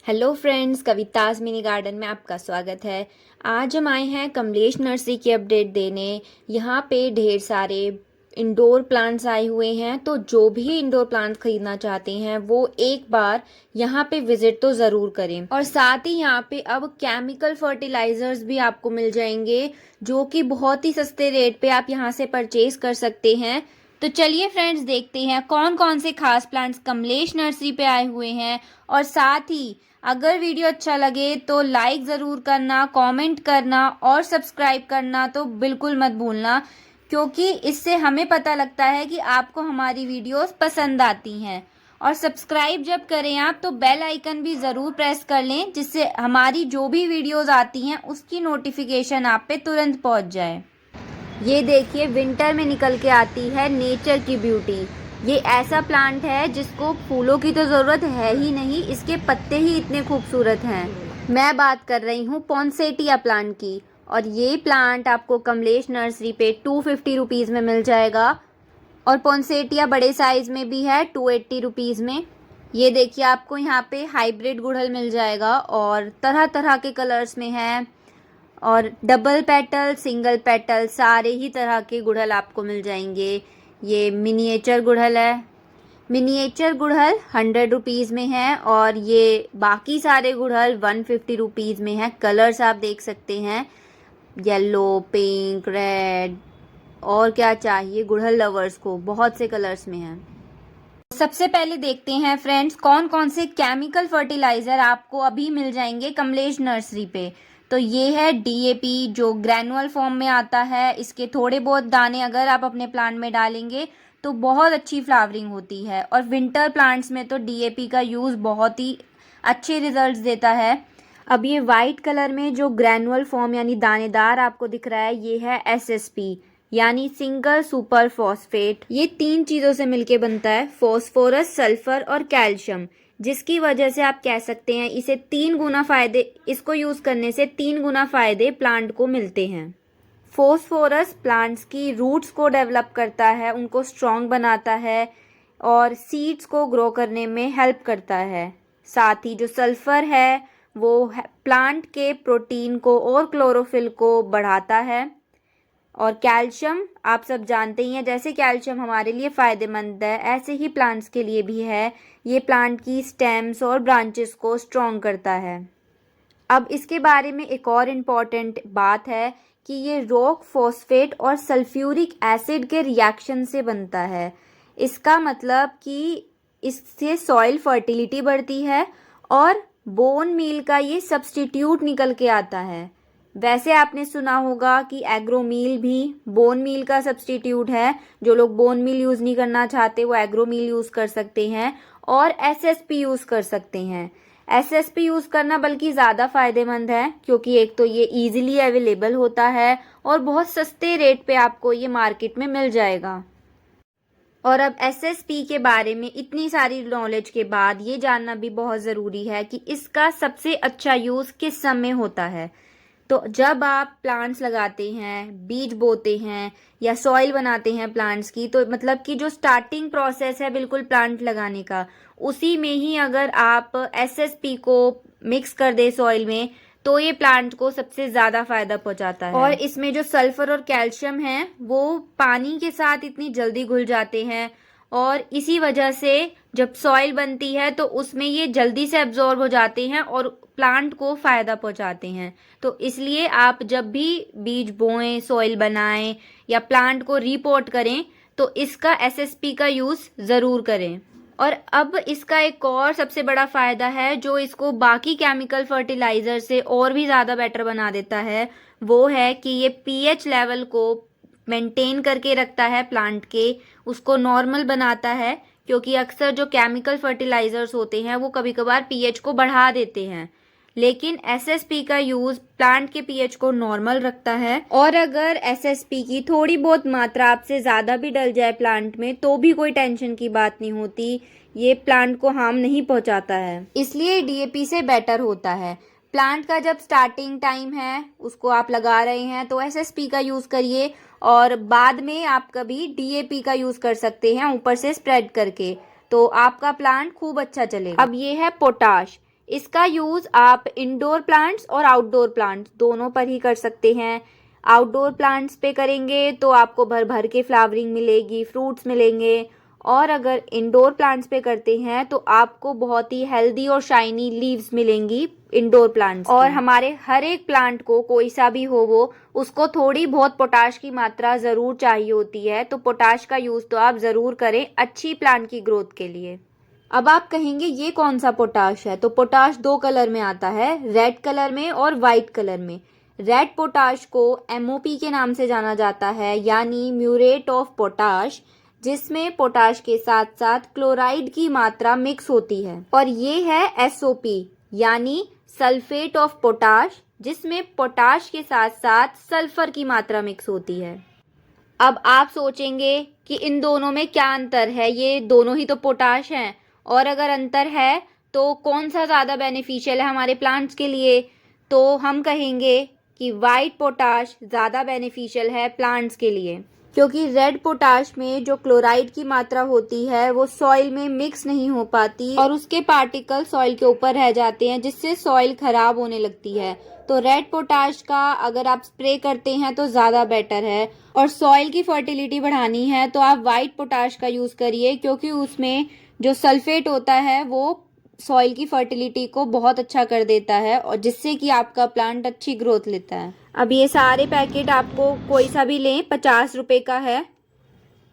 Hello friends, Kavita's mini garden में आपका स्वागत है। आज हम आए हैं कमलेश नर्सरी की अपडेट देने। यहाँ पे ढेर सारे इंडोर प्लांट्स आए हुए हैं, तो जो भी इंडोर प्लांट्स खरीदना चाहते हैं वो एक बार यहाँ पे विजिट तो ज़रूर करें। और साथ ही यहाँ पे अब केमिकल फर्टिलाइजर्स भी आपको मिल जाएंगे, जो कि बहुत ही सस्ते रेट पे आप यहाँ से परचेज कर सकते हैं। तो चलिए फ्रेंड्स, देखते हैं कौन कौन से खास प्लांट्स कमलेश नर्सरी पे आए हुए हैं। और साथ ही अगर वीडियो अच्छा लगे तो लाइक ज़रूर करना, कमेंट करना और सब्सक्राइब करना तो बिल्कुल मत भूलना, क्योंकि इससे हमें पता लगता है कि आपको हमारी वीडियोस पसंद आती हैं। और सब्सक्राइब जब करें आप तो बेल आइकन भी ज़रूर प्रेस कर लें, जिससे हमारी जो भी वीडियोस आती हैं उसकी नोटिफिकेशन आप पे तुरंत पहुंच जाए। ये देखिए, विंटर में निकल के आती है नेचर की ब्यूटी। ये ऐसा प्लांट है जिसको फूलों की तो ज़रूरत है ही नहीं, इसके पत्ते ही इतने खूबसूरत हैं। मैं बात कर रही हूँ पॉन्सेटिया प्लांट की, और ये प्लांट आपको कमलेश नर्सरी पे 250 रुपीज़ में मिल जाएगा। और पॉन्सेटिया बड़े साइज़ में भी है 280 रुपीज़ में। ये देखिए, आपको यहाँ पे हाइब्रिड गुड़हल मिल जाएगा और तरह तरह के कलर्स में है, और डबल पेटल, सिंगल पेटल, सारे ही तरह के गुड़हल आपको मिल जाएंगे। ये मिनिएचर गुड़हल है। मिनिएचर गुड़हल 100 रुपीज़ में है, और ये बाकी सारे गुड़हल 150 रुपीज़ में है। कलर्स आप देख सकते हैं, येलो, पिंक, रेड, और क्या चाहिए गुड़हल लवर्स को, बहुत से कलर्स में है। सबसे पहले देखते हैं फ्रेंड्स, कौन कौन से केमिकल फर्टिलाइज़र आपको अभी मिल जाएंगे कमलेश नर्सरी पे। तो ये है डीएपी, जो ग्रैनुअल फॉर्म में आता है। इसके थोड़े बहुत दाने अगर आप अपने प्लांट में डालेंगे तो बहुत अच्छी फ्लावरिंग होती है, और विंटर प्लांट्स में तो डीएपी का यूज़ बहुत ही अच्छे रिजल्ट्स देता है। अब ये वाइट कलर में जो ग्रैनुअल फॉर्म यानी दानेदार आपको दिख रहा है, ये है एसएसपी यानी सिंगल सुपर फॉस्फेट। ये 3 चीज़ों से मिलके बनता है, फॉस्फोरस, सल्फर और कैल्शियम, जिसकी वजह से आप कह सकते हैं इसे 3 गुना फ़ायदे, इसको यूज़ करने से 3 गुना फ़ायदे प्लांट को मिलते हैं। फॉस्फोरस प्लांट्स की रूट्स को डेवलप करता है, उनको स्ट्रॉन्ग बनाता है और सीड्स को ग्रो करने में हेल्प करता है। साथ ही जो सल्फर है वो प्लांट के प्रोटीन को और क्लोरोफिल को बढ़ाता है। और कैल्शियम आप सब जानते ही हैं, जैसे कैल्शियम हमारे लिए फ़ायदेमंद है ऐसे ही प्लांट्स के लिए भी है। ये प्लांट की स्टेम्स और ब्रांचेस को स्ट्रॉन्ग करता है। अब इसके बारे में एक और इम्पॉर्टेंट बात है कि ये रॉक फॉस्फेट और सल्फ्यूरिक एसिड के रिएक्शन से बनता है। इसका मतलब कि इससे सॉइल फर्टिलिटी बढ़ती है और बोन मील का ये सब्स्टिट्यूट निकल के आता है। वैसे आपने सुना होगा कि एग्रोमील भी बोन मील का सब्स्टिट्यूट है। जो लोग बोन मील यूज़ नहीं करना चाहते वो एग्रोमील यूज़ कर सकते हैं और एसएसपी यूज़ कर सकते हैं। एसएसपी यूज़ करना बल्कि ज़्यादा फ़ायदेमंद है, क्योंकि एक तो ये इजीली अवेलेबल होता है और बहुत सस्ते रेट पे आपको ये मार्केट में मिल जाएगा। और अब एसएसपी के बारे में इतनी सारी नॉलेज के बाद ये जानना भी बहुत ज़रूरी है कि इसका सबसे अच्छा यूज़ किस समय होता है। तो जब आप प्लांट्स लगाते हैं, बीज बोते हैं या सॉइल बनाते हैं प्लांट्स की, तो मतलब कि जो स्टार्टिंग प्रोसेस है बिल्कुल प्लांट लगाने का, उसी में ही अगर आप एसएसपी को मिक्स कर दे सॉइल में, तो ये प्लांट को सबसे ज़्यादा फायदा पहुंचाता है। और इसमें जो सल्फर और कैल्शियम है वो पानी के साथ इतनी जल्दी घुल जाते हैं, और इसी वजह से जब सॉइल बनती है तो उसमें ये जल्दी से एब्जॉर्ब हो जाते हैं और प्लांट को फ़ायदा पहुंचाते हैं। तो इसलिए आप जब भी बीज बोएं, सॉइल बनाएं या प्लांट को रीपोर्ट करें तो इसका एसएसपी का यूज़ ज़रूर करें। और अब इसका एक और सबसे बड़ा फ़ायदा है जो इसको बाकी केमिकल फर्टिलाइज़र से और भी ज़्यादा बेटर बना देता है, वो है कि ये पीएच लेवल को मेंटेन करके रखता है प्लांट के, उसको नॉर्मल बनाता है। क्योंकि अक्सर जो केमिकल फर्टिलाइज़र्स होते हैं वो कभी कभार पीएच को बढ़ा देते हैं, लेकिन एसएसपी का यूज़ प्लांट के पीएच को नॉर्मल रखता है। और अगर एसएसपी की थोड़ी बहुत मात्रा आपसे ज़्यादा भी डल जाए प्लांट में तो भी कोई टेंशन की बात नहीं होती, ये प्लांट को हार्म नहीं पहुंचाता है, इसलिए डीएपी से बेटर होता है। प्लांट का जब स्टार्टिंग टाइम है, उसको आप लगा रहे हैं, तो एसएसपी का यूज़ करिए, और बाद में आप कभी डीएपी का यूज़ कर सकते हैं ऊपर से स्प्रेड करके, तो आपका प्लांट खूब अच्छा चलेगा। अब ये है पोटाश। इसका यूज़ आप इंडोर प्लांट्स और आउटडोर प्लांट्स दोनों पर ही कर सकते हैं। आउटडोर प्लांट्स पे करेंगे तो आपको भर भर के फ्लावरिंग मिलेगी, फ्रूट्स मिलेंगे, और अगर इंडोर प्लांट्स पे करते हैं तो आपको बहुत ही हेल्दी और शाइनी लीव्स मिलेंगी इंडोर प्लांट्स। और हमारे हर एक प्लांट को, कोई सा भी हो वो, उसको थोड़ी बहुत पोटाश की मात्रा ज़रूर चाहिए होती है, तो पोटाश का यूज़ तो आप ज़रूर करें अच्छी प्लांट की ग्रोथ के लिए। अब आप कहेंगे ये कौन सा पोटाश है, तो पोटाश दो कलर में आता है, रेड कलर में और वाइट कलर में। रेड पोटाश को MOP के नाम से जाना जाता है, यानी म्यूरेट ऑफ पोटाश, जिसमें पोटाश के साथ साथ क्लोराइड की मात्रा मिक्स होती है। और ये है SOP, यानी सल्फेट ऑफ पोटाश, जिसमें पोटाश के साथ साथ सल्फर की मात्रा मिक्स होती है। अब आप सोचेंगे कि इन दोनों में क्या अंतर है, ये दोनों ही तो पोटाश हैं, और अगर अंतर है तो कौन सा ज़्यादा बेनिफिशियल है हमारे प्लांट्स के लिए, तो हम कहेंगे कि वाइट पोटाश ज़्यादा बेनिफिशियल है प्लांट्स के लिए, क्योंकि रेड पोटाश में जो क्लोराइड की मात्रा होती है वो सॉइल में मिक्स नहीं हो पाती और उसके पार्टिकल सॉइल के ऊपर रह जाते हैं, जिससे सॉइल खराब होने लगती है। तो रेड पोटाश का अगर आप स्प्रे करते हैं तो ज़्यादा बेटर है। और सॉइल की फर्टिलिटी बढ़ानी है तो आप वाइट पोटाश का यूज़ करिए, क्योंकि उसमें जो सल्फेट होता है वो सॉइल की फर्टिलिटी को बहुत अच्छा कर देता है, और जिससे कि आपका प्लांट अच्छी ग्रोथ लेता है। अब ये सारे पैकेट आपको कोई सा भी लें 50 रुपये का है।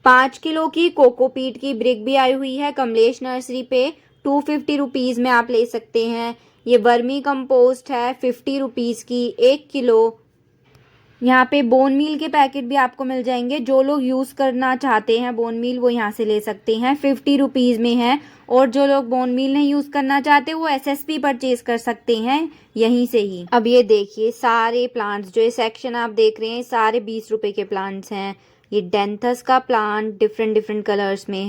5 किलो की कोकोपीट की ब्रिक भी आई हुई है कमलेश नर्सरी पे, 250 रुपीज़ में आप ले सकते हैं। ये वर्मी कंपोस्ट है 50 रुपीज़ की 1 किलो। यहाँ पे बोन मील के पैकेट भी आपको मिल जाएंगे, जो लोग यूज़ करना चाहते हैं बोन मील वो यहाँ से ले सकते हैं, 50 रुपीज़ में है। और जो लोग बोन मील नहीं यूज़ करना चाहते वो SSP परचेज कर सकते हैं यहीं से ही। अब ये देखिए सारे प्लांट्स, जो ये सेक्शन आप देख रहे हैं सारे 20 रुपए के प्लांट्स हैं। ये डेंथस का प्लांट डिफरेंट डिफरेंट कलर्स में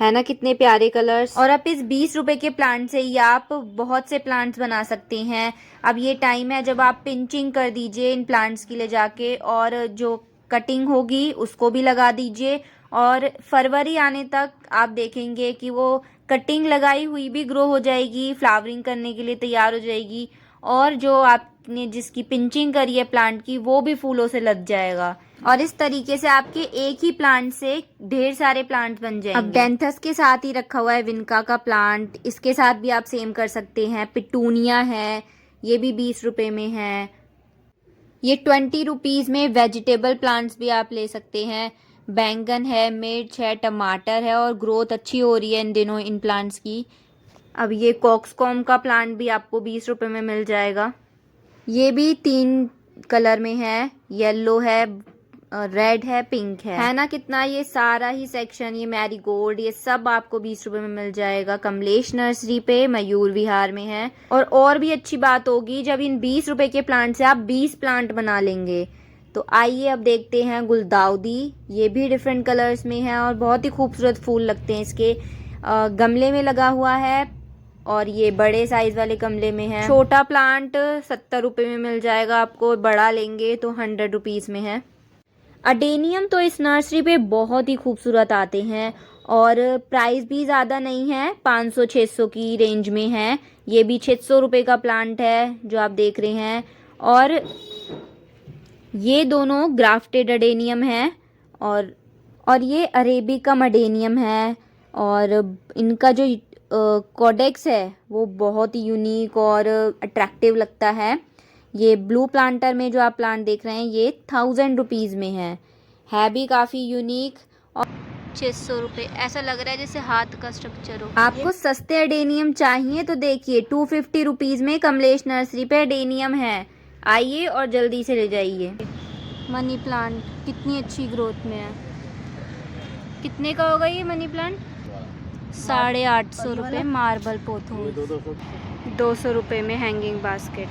है ना, कितने प्यारे कलर्स। और अब इस 20 रुपए के प्लांट से ही आप बहुत से प्लांट्स बना सकते हैं। अब ये टाइम है जब आप पिंचिंग कर दीजिए इन प्लांट्स की ले जाके, और जो कटिंग होगी उसको भी लगा दीजिए, और फरवरी आने तक आप देखेंगे कि वो कटिंग लगाई हुई भी ग्रो हो जाएगी, फ्लावरिंग करने के लिए तैयार हो जाएगी, और जो आपने जिसकी पिंचिंग करी है प्लांट की वो भी फूलों से लग जाएगा। और इस तरीके से आपके एक ही प्लांट से ढेर सारे प्लांट बन जाएंगे। अब डेंथस के साथ ही रखा हुआ है विनका का प्लांट, इसके साथ भी आप सेम कर सकते हैं। पिटूनिया है, ये भी 20 रुपए में है। ये 20 रुपीज़ में वेजिटेबल प्लांट्स भी आप ले सकते हैं। बैंगन है, मिर्च है, टमाटर है, और ग्रोथ अच्छी हो रही है इन दिनों इन प्लांट्स की। अब ये कॉक्सकॉम का प्लांट भी आपको 20 रुपए में मिल जाएगा। ये भी 3 कलर में है, येलो है, रेड है, पिंक है ना। कितना ये सारा ही सेक्शन, ये मैरीगोल्ड, ये सब आपको 20 रुपए में मिल जाएगा कमलेश नर्सरी पे, मयूर विहार में है। और भी अच्छी बात होगी जब इन 20 रुपए के प्लांट से आप 20 प्लांट बना लेंगे। तो आइए अब देखते हैं गुलदाउदी, ये भी डिफरेंट कलर्स में है और बहुत ही खूबसूरत फूल लगते हैं इसके। गमले में लगा हुआ है, और ये बड़े साइज वाले गमले में है। छोटा प्लांट 70 रुपए में मिल जाएगा आपको, बड़ा लेंगे तो 100 रुपीज़ में है। अडेनियम तो इस नर्सरी पे बहुत ही खूबसूरत आते हैं, और प्राइस भी ज़्यादा नहीं है, 500-600 की रेंज में है। ये भी 600 रुपये का प्लांट है जो आप देख रहे हैं। और ये दोनों ग्राफ्टेड अडेनियम है, और ये अरेबिकम अडेनियम है। और इनका जो कोडेक्स है वो बहुत ही यूनिक और अट्रैक्टिव लगता है। ये ब्लू प्लांटर में जो आप प्लांट देख रहे हैं ये 1000 रुपीज़ में है भी काफ़ी यूनिक। और 600 रुपये, ऐसा लग रहा है जैसे हाथ का स्ट्रक्चर हो। आपको सस्ते अडेनियम चाहिए तो देखिए 250 रुपीज़ में कमलेश नर्सरी पे अडेनियम है, आइए और जल्दी से ले जाइए। मनी प्लांट कितनी अच्छी ग्रोथ में है। कितने का होगा ये मनी प्लांट? 850 रुपये मार्बल पोथोस, 200 रुपये में हैंगिंग बास्केट।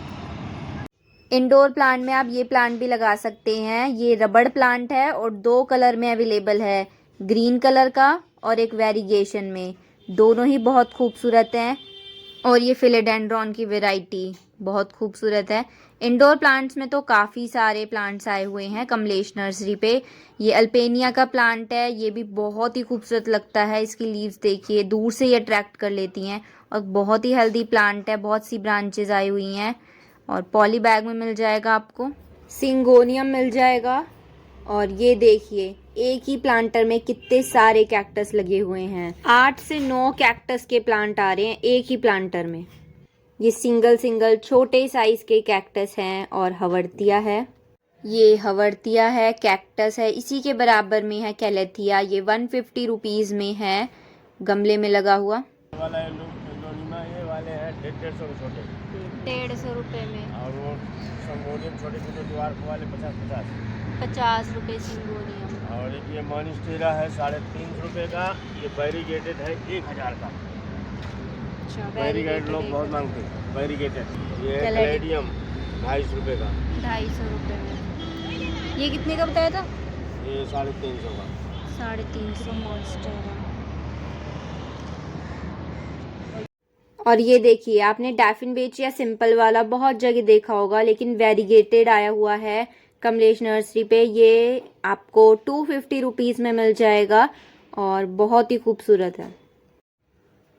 इंडोर प्लांट में आप ये प्लांट भी लगा सकते हैं। ये रबड़ प्लांट है और 2 कलर में अवेलेबल है, ग्रीन कलर का और एक वेरिगेशन में। दोनों ही बहुत खूबसूरत हैं, और ये फिलेडेंड्रॉन की वैरायटी बहुत खूबसूरत है। इंडोर प्लांट्स में तो काफ़ी सारे प्लांट्स आए हुए हैं कमलेश नर्सरी पे। ये अल्पेनिया का प्लांट है, ये भी बहुत ही खूबसूरत लगता है। इसकी लीव्स देखिए, दूर से ही अट्रैक्ट कर लेती हैं, और बहुत ही हेल्दी प्लांट है, बहुत सी ब्रांचेज आई हुई हैं और पॉली बैग में मिल जाएगा आपको। सिंगोनियम मिल जाएगा और ये देखिए एक ही प्लांटर में कितने सारे कैक्टस लगे हुए हैं, 8 से 9 कैक्टस के प्लांट आ रहे हैं एक ही प्लांटर में। ये सिंगल छोटे साइज के कैक्टस हैं और हवर्तिया है, ये हवर्तिया है, कैक्टस है, इसी के बराबर में है कैलेथिया। ये 150 रुपीज़ में है गमले में लगा हुआ वाला ये वाले हैं 150 छोटे, 150 रुपये में। और वो संगोनियम छोटे छोटे द्वार वाले 50 रुपये सिंगोनियम। और एक ये मॉनिस्टेरा है 350 रुपये का। ये बैरीगेटेड है 1000 का। अच्छा, बैरीगेटेड लोग बहुत मांगते हैं बैरीगेटेड। ये कैलेडियम 250 रुपये का, 250 रुपये में। ये कितने का बताया था? ये 350 का, 350 मॉन्स्टेरा। और ये देखिए आपने डैफिन बेच या सिंपल वाला बहुत जगह देखा होगा, लेकिन वेरीगेटेड आया हुआ है कमलेश नर्सरी पे। ये आपको 250 रुपीज़ में मिल जाएगा और बहुत ही खूबसूरत है।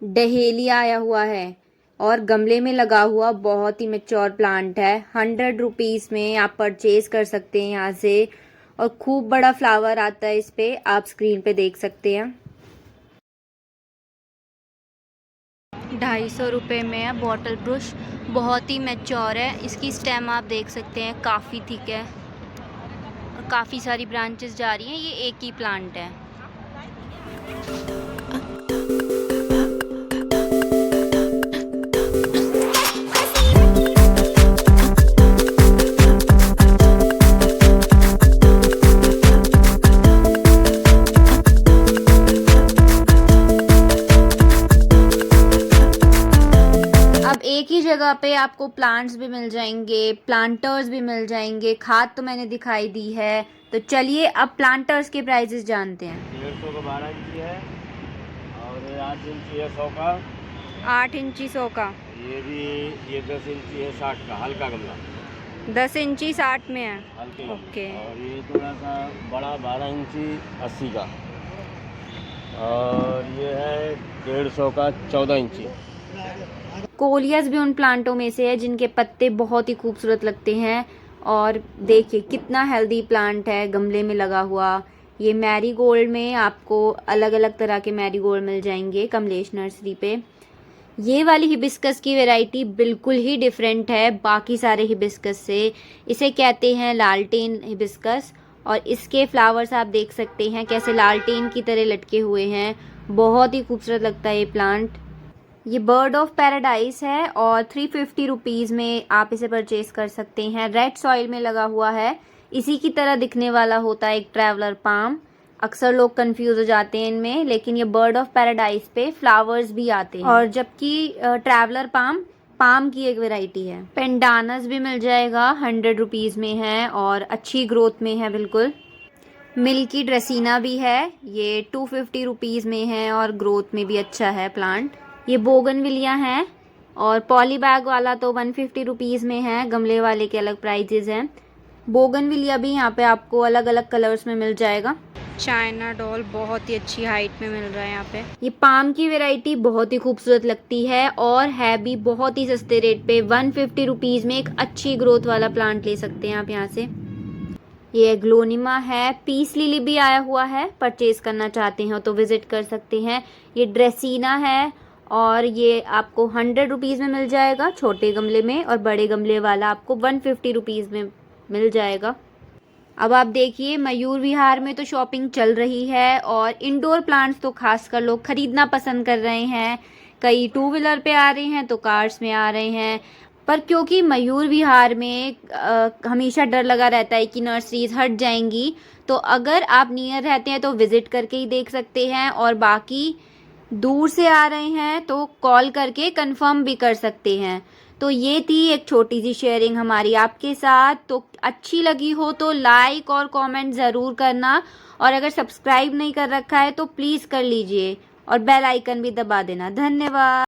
डहेलिया आया हुआ है और गमले में लगा हुआ बहुत ही मैच्योर प्लांट है। 100 रुपीज़ में आप परचेज कर सकते हैं यहाँ से और खूब बड़ा फ्लावर आता है इस पे, आप स्क्रीन पे देख सकते हैं। 250 रुपये में है बॉटल ब्रुश, बहुत ही मैच्योर है। इसकी स्टेम आप देख सकते हैं काफ़ी थिक है और काफ़ी सारी ब्रांचेस जा रही हैं। ये एक ही प्लांट है। एक ही जगह पे आपको प्लांट्स भी मिल जाएंगे, प्लांटर्स भी मिल जाएंगे। खाद तो मैंने दिखाई दी है, तो चलिए अब प्लांटर्स के प्राइसेस जानते हैं। 150 का 12 इंची है और 8 इंची है 100 का, 8 इंची 100 का। ये 10 इंची है 60 का, हल्का गमला 10 इंची 60 में है, हल्के ओके। और ये थोड़ा सा बड़ा 12 इंची 80 का, और ये है 150 का 14 इंची। कोलियस भी उन प्लांटों में से है जिनके पत्ते बहुत ही खूबसूरत लगते हैं और देखिए कितना हेल्दी प्लांट है गमले में लगा हुआ। ये मैरीगोल्ड में आपको अलग अलग तरह के मैरीगोल्ड मिल जाएंगे कमलेश नर्सरी पे। ये वाली हिबिस्कस की वैरायटी बिल्कुल ही डिफरेंट है बाकी सारे हिबिस्कस से। इसे कहते हैं लालटेन हिबिस्कस और इसके फ्लावर्स आप देख सकते हैं कैसे लालटेन की तरह लटके हुए हैं, बहुत ही खूबसूरत लगता है ये प्लांट। ये बर्ड ऑफ पैराडाइज है और 350 रुपीज़ में आप इसे परचेज कर सकते हैं। रेड सॉइल में लगा हुआ है, इसी की तरह दिखने वाला होता है एक ट्रैवलर पाम। अक्सर लोग कंफ्यूज हो जाते हैं इनमें, लेकिन ये बर्ड ऑफ पैराडाइज पे फ्लावर्स भी आते हैं। और जबकि ट्रैवलर पाम की एक वैरायटी है। पेंडानस भी मिल जाएगा, 100 रुपीज़ में है और अच्छी ग्रोथ में है बिल्कुल। मिल्की ड्रेसीना भी है, ये 250 रुपीज़ में है और ग्रोथ में भी अच्छा है प्लांट। ये बोगनविलिया है और पॉली बैग वाला तो 150 रुपीज़ में है, गमले वाले के अलग प्राइजेज हैं। बोगनविलिया भी यहाँ पे आपको अलग अलग कलर्स में मिल जाएगा। चाइना डॉल बहुत ही अच्छी हाइट में मिल रहा है यहाँ पे। ये पाम की वैरायटी बहुत ही खूबसूरत लगती है और है भी बहुत ही सस्ते रेट पे। 150 रुपीज़ में एक अच्छी ग्रोथ वाला प्लांट ले सकते हैं आप यहाँ से। ये ग्लोनिमा है, पीस लिली भी आया हुआ है, परचेज करना चाहते हैं तो विजिट कर सकते हैं। ये ड्रेसीना है और ये आपको 100 रुपीज़ में मिल जाएगा छोटे गमले में, और बड़े गमले वाला आपको 150 रुपीज़ में मिल जाएगा। अब आप देखिए मयूर विहार में तो शॉपिंग चल रही है और इंडोर प्लांट्स तो खासकर लोग खरीदना पसंद कर रहे हैं। कई 2 व्हीलर पे आ रहे हैं तो कार्स में आ रहे हैं, पर क्योंकि मयूर विहार में हमेशा डर लगा रहता है कि नर्सरीज हट जाएंगी, तो अगर आप नियर रहते हैं तो विजिट करके ही देख सकते हैं, और बाकी दूर से आ रहे हैं तो कॉल करके कंफर्म भी कर सकते हैं। तो ये थी एक छोटी सी शेयरिंग हमारी आपके साथ। तो अच्छी लगी हो तो लाइक और कमेंट ज़रूर करना, और अगर सब्सक्राइब नहीं कर रखा है तो प्लीज़ कर लीजिए और बेल आइकन भी दबा देना। धन्यवाद।